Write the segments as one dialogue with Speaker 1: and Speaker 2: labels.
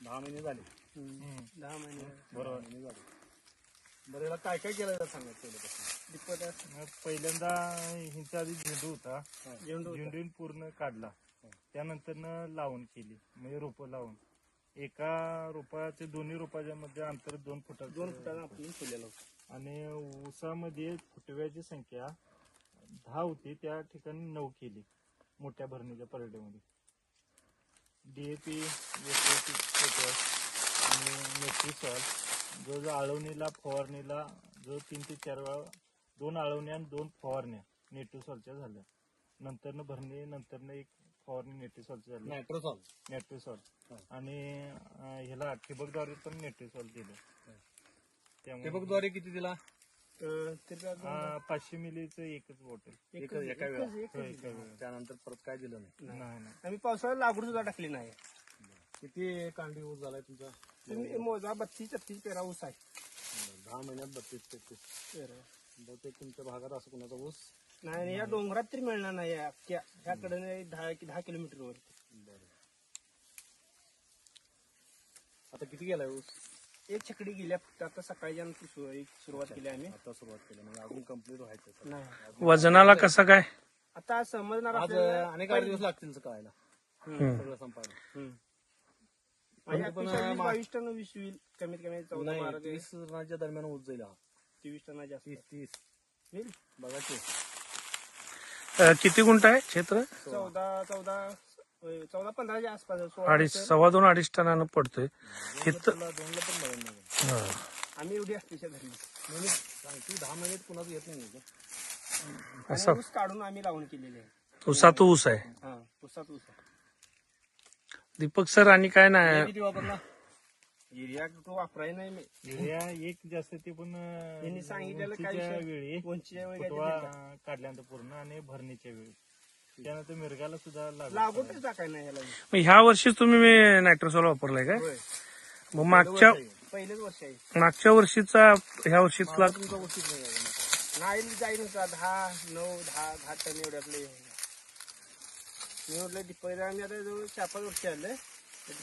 Speaker 1: 10 महिने झाले.
Speaker 2: 10 महिने
Speaker 1: बरोबर झाले. बरं याला काय काय केलं सांगा.
Speaker 3: पहिल्यांदा हिंचा आधी झेंडू होता, झेंडून पूर्ण काढला. त्यानंतर लावून केली, म्हणजे रोपं लावून एका रोपाचे दोन्ही रोपाच्या मध्ये अंतर 2 फुटाचं
Speaker 2: आपण फुलेलं होतं.
Speaker 3: आणि ऊसामध्ये फुटव्याची संख्या 10 होती, त्या ठिकाणी 9 केली मोठ्या भरणीच्या परड्यामध्ये. DAP आणि मेट्रिसॉल जो आळवणीला फवारणीला जो 3 ते 4 वेळा 2 आळवण्या आणि 2 फवारण्या नेट्रिसॉलच्या झाल्या. नंतर भरणी नंतर एक फवारणी नेट्रिसॉलची झाली, नेट्रिसॉल आणि ह्याला ठिबकद्वारे पण नेट्रिसॉल दिलं. त्यामुळे
Speaker 1: ठिबकद्वारे किती दिला?
Speaker 3: 500 मिलीचं एकच बॉटल
Speaker 1: एका वेळा. त्यानंतर परत काय दिलं नाही.
Speaker 2: आम्ही पावसाळ्यात लागवड सुद्धा टाकली नाही.
Speaker 1: किती कांडी ऊस झालाय तुमचा?
Speaker 2: तुम्ही मोजा 32-33 पेरा ऊस आहे.
Speaker 1: 10 महिन्यात 32-33
Speaker 2: पेरा.
Speaker 1: बहुतेक तुमच्या भागात असं कोणाचा ऊस
Speaker 2: नाही, या डोंगरात तरी मिळणार नाही. ह्याकडे 10 किलोमीटरवर.
Speaker 1: आता किती गेलाय ऊस?
Speaker 2: एक छकडी गेल्या. आता सकाळी सुरुवात केली आम्ही.
Speaker 1: आता सुरुवात केली म्हणजे अजून कम्प्लीट व्हायचं
Speaker 2: नाही.
Speaker 4: वजनाला कसं काय?
Speaker 2: आता समजणार
Speaker 1: आज
Speaker 2: आपल्याला.
Speaker 1: अनेक 8 दिवस लागतील कळायला सगळं संपायला.
Speaker 2: 22 टन वीस होईल कमीत कमी.
Speaker 1: 30 टनाच्या दरम्यान ऊस जाईल.
Speaker 2: 23 टनाच्या
Speaker 1: 30
Speaker 2: होईल.
Speaker 1: बघा की
Speaker 4: किती गुंठ आहे क्षेत्र?
Speaker 2: 14-15च्या आसपास.
Speaker 4: 2.5 टनानं पडतोय.
Speaker 1: दोनला पण मिळेल नाही.
Speaker 2: आम्ही एवढी असते धरली.
Speaker 1: 10 महिन्यात कुणाचं येत नाही.
Speaker 4: असं
Speaker 2: ऊस काढून आम्ही लावून केलेली आहे.
Speaker 4: ऊसात ऊस आहे.
Speaker 2: ऊसात ऊस आहे.
Speaker 4: दीपक सर आणि काय नाही
Speaker 1: किती वापरला?
Speaker 2: युरिया तो वापराय नाही मी.
Speaker 3: युरिया एक जास्त ते पण
Speaker 2: त्यांनी सांगितलेलं काय
Speaker 3: उंचीच्या
Speaker 2: विषय?
Speaker 3: वेळी
Speaker 2: उंचीच्या वेळी
Speaker 3: फुटवा
Speaker 2: काहीतरी
Speaker 3: काढल्यानंतर पूर्ण आणि भरणीच्या वेळी. त्यानंतर मिरगाला सुद्धा
Speaker 2: लागवडच टाकाय नाही याला.
Speaker 4: मग ह्या वर्षी तुम्ही नायट्रोसोल वापरलाय काय?
Speaker 2: होय.
Speaker 4: मग मागच्या
Speaker 2: पहिलेच वर्ष आहे.
Speaker 4: मागच्या वर्षीचा ह्या वर्षीतला
Speaker 1: तुमचा ऊस नाही आहे.
Speaker 2: नाही जाईल होता 10 टन एवढ्यातले. मी म्हटलं पहिला आम्ही आता जवळ 4-5 वर्ष आले.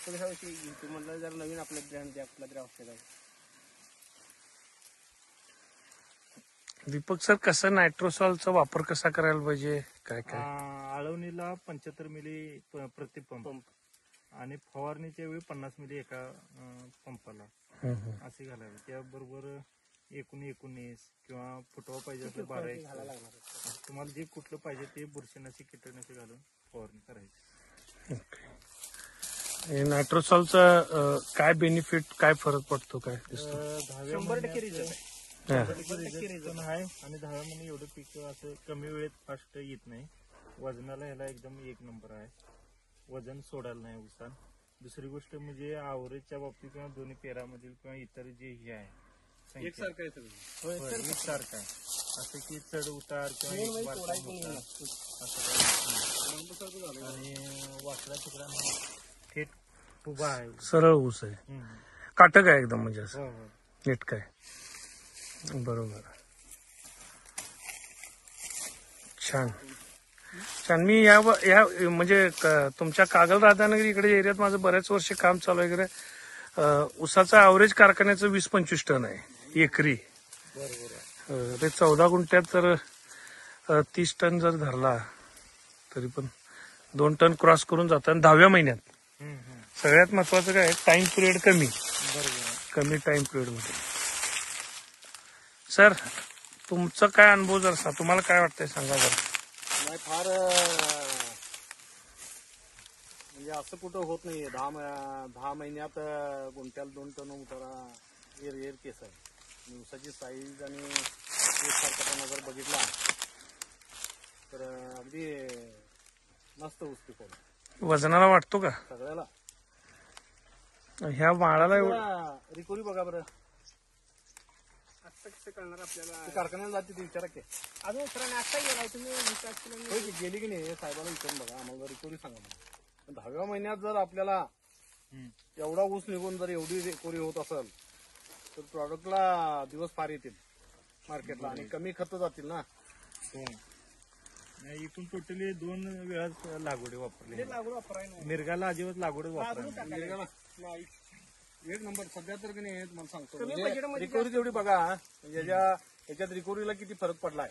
Speaker 2: ह्या वर्षी घेतो म्हटलं जरा नवीन आपलं ब्रँड द्या, कुठला तरी औषध आहे.
Speaker 4: दीपक सर कसं नायट्रोसॉलचा वापर कसा करायला पाहिजे? काय काय
Speaker 3: आळवणीला 75 मिली प्रति पंप आणि फवारणीच्या वेळी 50 मिली एका पंपाला असे घालावे. त्याबरोबर 19 किंवा फुटवा पाहिजे असं 12 तुम्हाला जे कुठलं पाहिजे ते बुरशीनाशक कीटकनाशक घालून फवारणी करायची.
Speaker 4: नायट्रोसॉलचा काय बेनिफिट, काय फरक पडतो, काय दिसतो?
Speaker 2: 100% रिझल्ट आहे.
Speaker 3: 10 रिझल्ट आहे. आणि 10 महिने एवढं पीक असं कमी वेळेत फास्ट येत नाही. वजनाला ह्याला एकदम 1 नंबर आहे. वजन सोडायला नाही ऊसात. दुसरी गोष्ट म्हणजे आवरेजच्या बाबतीत किंवा दोन्ही पेरामधील किंवा इतर जे हे आहे
Speaker 1: एकसारखं आहे सगळं.
Speaker 3: एकसारखं आहे. असं की चढ उतार किंवा असं काही. आणि वाकडा तिकडा थेट उभा आहे.
Speaker 4: सरळ ऊस आहे, काटक आहे एकदम, म्हणजे असं नीट काय. बरोबर, छान छान. मी या म्हणजे तुमच्या कागल राधानगरी इकडे एरियात माझं बऱ्याच वर्ष काम चालू आहे वगैरे. ऊसाचा ॲव्हरेज कारखान्याचं 20-25 टन आहे एकरी. ते 14 गुंठ्यात जर 30 टन जर धरला तरी पण 2 टन क्रॉस करून जातात. आणि 10व्या महिन्यात सगळ्यात महत्वाचं काय, टाइम पिरियड कमी टाइम पिरियड मध्ये. सर तुमचा काय अनुभव जर तुम्हाला काय वाटतंय सांगा जरा.
Speaker 1: नाही फार म्हणजे असं कुठं होत नाहीये. 10 महिन्यात गुंठ्याला 2 टन उतारा एअर केस आहे. ऊसाची साईज आणि एकसारखापणा जर बघितला तर अगदी मस्त ऊस पिकवला.
Speaker 4: वजनाला वाटतो का
Speaker 1: सगळ्याला?
Speaker 4: ह्या माळाला
Speaker 1: रिकोरी बघा बरं.
Speaker 2: आता कसं करणार आपल्याला?
Speaker 1: कारखान्याला जाते ते विचारा की.
Speaker 2: अजून उत्तराने आता गेलाय तुम्ही.
Speaker 1: गेली की नाही साहेबाला विचारून बघा, आम्हाला रिकोरी सांगा मला. 10व्या महिन्यात जर आपल्याला एवढा ऊस निघून जर एवढी रिकोरी होत असेल तर प्रॉडक्टला दिवस फार येतील मार्केटला आणि कमी खर्च जातील ना.
Speaker 3: इथून टोटली 2 वेळा लागवडी वापरली.
Speaker 2: लागवड वापराय नाही.
Speaker 3: मिरगाला अजिबात लागवड वापरायला
Speaker 2: नाही.
Speaker 1: एक नंबर सध्या तर की नाही तुम्हाला सांगतो
Speaker 2: कमी
Speaker 1: म्हणजे
Speaker 2: बजेटमध्ये
Speaker 1: रिकव्हरी तेवढी बघा म्हणजे याच्यात रिकव्हरीला किती फरक पडलाय.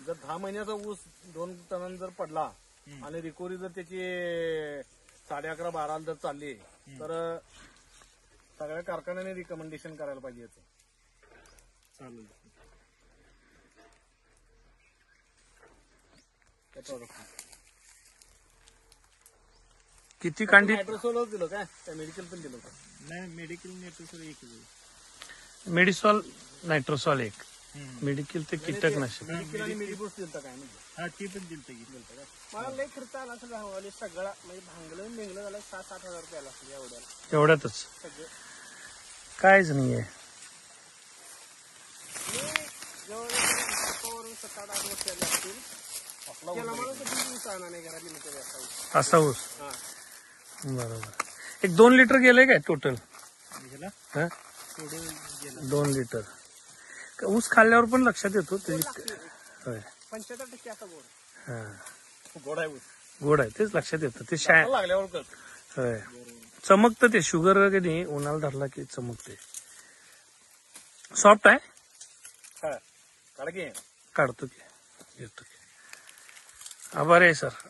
Speaker 1: जर 10 महिन्याचा ऊस 2 टनांनी जर पडला आणि रिकव्हरी जर त्याची 11.5-12 जर चालली तर सगळ्या कारखान्याने रिकमेंडेशन करायला पाहिजे याचं.
Speaker 3: चालेल.
Speaker 1: त्या product.
Speaker 4: किती कांडी
Speaker 1: नायट्रोसोलच दिलं काय मेडिकल पण दिलं होतं.
Speaker 3: नाही मेडिकल नेटवर्क एकच आहे.
Speaker 4: मेडिसॉल नायट्रोसॉल एक मेडिकल ते कीटकनाशक.
Speaker 1: मेडिकल आणि मेडिबुस्ट दिलं काय म्हणजे
Speaker 3: हा ती पण दिलत की.
Speaker 2: मला लय खर्च आला असेल हवाली सगळा म्हणजे भांगलं मेंगलं झालं 6-7 हजार रुपये आला असेल एवढ्याला
Speaker 4: एवढ्यातच
Speaker 2: सगळं.
Speaker 4: कायच नाहीये.
Speaker 2: मी जवळजवळ 7-8 वर्ष झाली असतील. त्याला मला कधी ऊस आणा नाही घरात लिमिटेड असा
Speaker 4: असा ऊस
Speaker 2: हा.
Speaker 4: बरोबर. एक 2 लिटर गेले काय टोटल?
Speaker 3: ह्याला
Speaker 4: हा
Speaker 3: थोडं गेलं.
Speaker 4: 2 लिटर. ऊस खाल्ल्यावर पण लक्षात येतो त्याची. होय
Speaker 2: 75% असा गोड.
Speaker 4: हा
Speaker 1: गोड आहे ऊस.
Speaker 4: गोड आहे तेच लक्षात येतं ते
Speaker 1: लागल्यावर कळत.
Speaker 4: होय चमकतं ते शुगर की नाही उन्हाला धरला की चमकते. सॉफ्ट आहे
Speaker 1: काढ की
Speaker 4: काढतो की येतो की. आभार आहे सर.